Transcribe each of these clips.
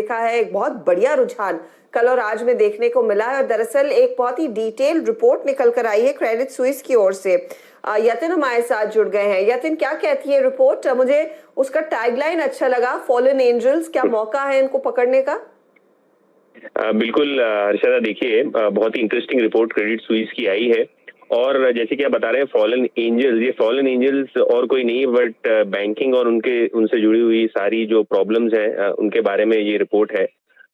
देखा है एक बहुत बढ़िया रुझान कल और आज में देखने को मिला है और दरअसल एक बहुत ही डिटेल्ड रिपोर्ट निकल कर आई है क्रेडिट स्विस की ओर से। यतिन हमारे साथ जुड़ गए हैं। यतिन, क्या कहती है रिपोर्ट? मुझे उसका टैगलाइन अच्छा लगा, फॉलन एंजल्स, क्या मौका है इनको पकड़ने का? बिल्कुल हर्षदा, देखिए बहुत ही इंटरेस्टिंग रिपोर्ट क्रेडिट स्विस की आई है। और जैसे कि आप बता रहे हैं फॉलन एंजल्स, ये फॉलन एंजल्स और कोई नहीं बट बैंकिंग और उनसे जुड़ी हुई सारी जो प्रॉब्लम्स हैं उनके बारे में ये रिपोर्ट है।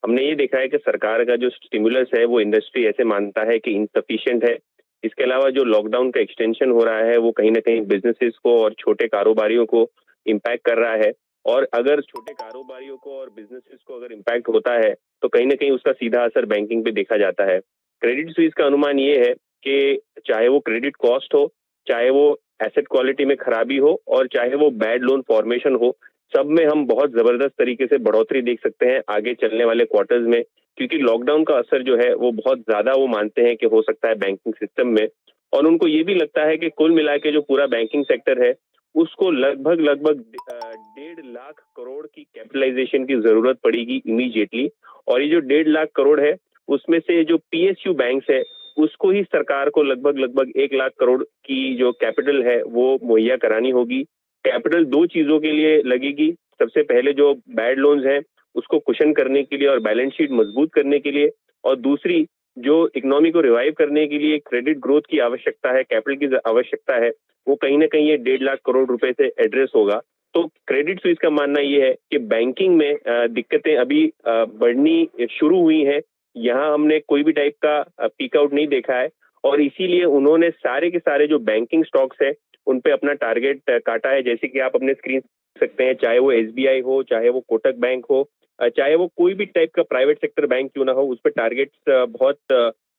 हमने ये देखा है कि सरकार का जो स्टिमुलस है वो इंडस्ट्री ऐसे मानता है कि इनसफिशिएंट है। इसके अलावा जो लॉकडाउन का एक्सटेंशन हो रहा है वो कहीं ना कहीं बिजनेसेस को और छोटे कारोबारियों को इम्पैक्ट कर रहा है। और अगर छोटे कारोबारियों को और बिजनेसेस को अगर इम्पैक्ट होता है तो कहीं ना कहीं उसका सीधा असर बैंकिंग पे देखा जाता है। क्रेडिट स्विस का अनुमान ये है कि चाहे वो क्रेडिट कॉस्ट हो, चाहे वो एसेट क्वालिटी में खराबी हो और चाहे वो बैड लोन फॉर्मेशन हो, सब में हम बहुत जबरदस्त तरीके से बढ़ोतरी देख सकते हैं आगे चलने वाले क्वार्टर्स में। क्योंकि लॉकडाउन का असर जो है वो बहुत ज्यादा वो मानते हैं कि हो सकता है बैंकिंग सिस्टम में। और उनको ये भी लगता है कि कुल मिला के जो पूरा बैंकिंग सेक्टर है उसको लगभग लगभग 1.5 लाख करोड़ की कैपिटलाइजेशन की जरूरत पड़ेगी इमीडिएटली। और ये जो 1.5 लाख करोड़ है उसमें से जो पीएसयू बैंक्स है उसको ही सरकार को लगभग लगभग 1 लाख करोड़ की जो कैपिटल है वो मुहैया करानी होगी। कैपिटल दो चीजों के लिए लगेगी। सबसे पहले जो बैड लोन्स हैं उसको कुशन करने के लिए और बैलेंस शीट मजबूत करने के लिए, और दूसरी जो इकोनॉमी को रिवाइव करने के लिए क्रेडिट ग्रोथ की आवश्यकता है, कैपिटल की आवश्यकता है, वो कहीं ना कहीं ये 1.5 लाख करोड़ रुपए से एड्रेस होगा। तो क्रेडिट स्विस का मानना ये है कि बैंकिंग में दिक्कतें अभी बढ़नी शुरू हुई हैं। यहाँ हमने कोई भी टाइप का पीक आउट नहीं देखा है और इसीलिए उन्होंने सारे के सारे जो बैंकिंग स्टॉक्स है उन पे अपना टारगेट काटा है। जैसे कि आप अपने स्क्रीन देख सकते हैं, चाहे वो एसबीआई हो, चाहे वो कोटक बैंक हो, चाहे वो कोई भी टाइप का प्राइवेट सेक्टर बैंक क्यों ना हो, उस पर टारगेट्स बहुत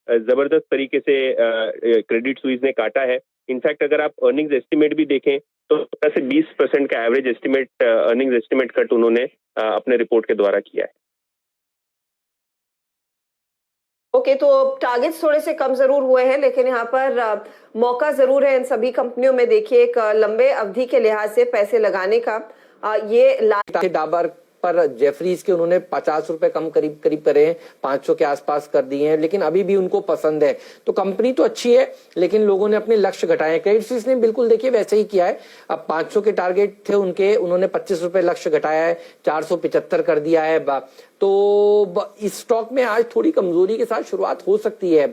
जबरदस्त तरीके से क्रेडिट स्विस ने काटा है। इनफैक्ट अगर आप अर्निंग्स एस्टिमेट भी देखें तो 10 से 20% का average estimate earnings estimate cut उन्होंने अपने रिपोर्ट के द्वारा किया है। ओके, तो टारगेट्स थोड़े से कम जरूर हुए हैं लेकिन यहाँ पर मौका जरूर है इन सभी कंपनियों में। देखिए एक लंबे अवधि के लिहाज से पैसे लगाने का ये डाबर पर जेफरीज के उन्होंने 50 रुपए कम करीब करीब करे हैं, 500 के आसपास कर दिए हैं, लेकिन अभी भी उनको पसंद है। तो कंपनी तो अच्छी है लेकिन लोगों ने अपने लक्ष्य घटाए हैं। क्रेडिट स्विस ने बिल्कुल देखिए वैसे ही किया है। अब 500 के टारगेट थे उनके, उन्होंने 25 रुपए लक्ष्य घटाया है, 475 कर दिया है। तो इस स्टॉक में आज थोड़ी कमजोरी के साथ शुरुआत हो सकती है।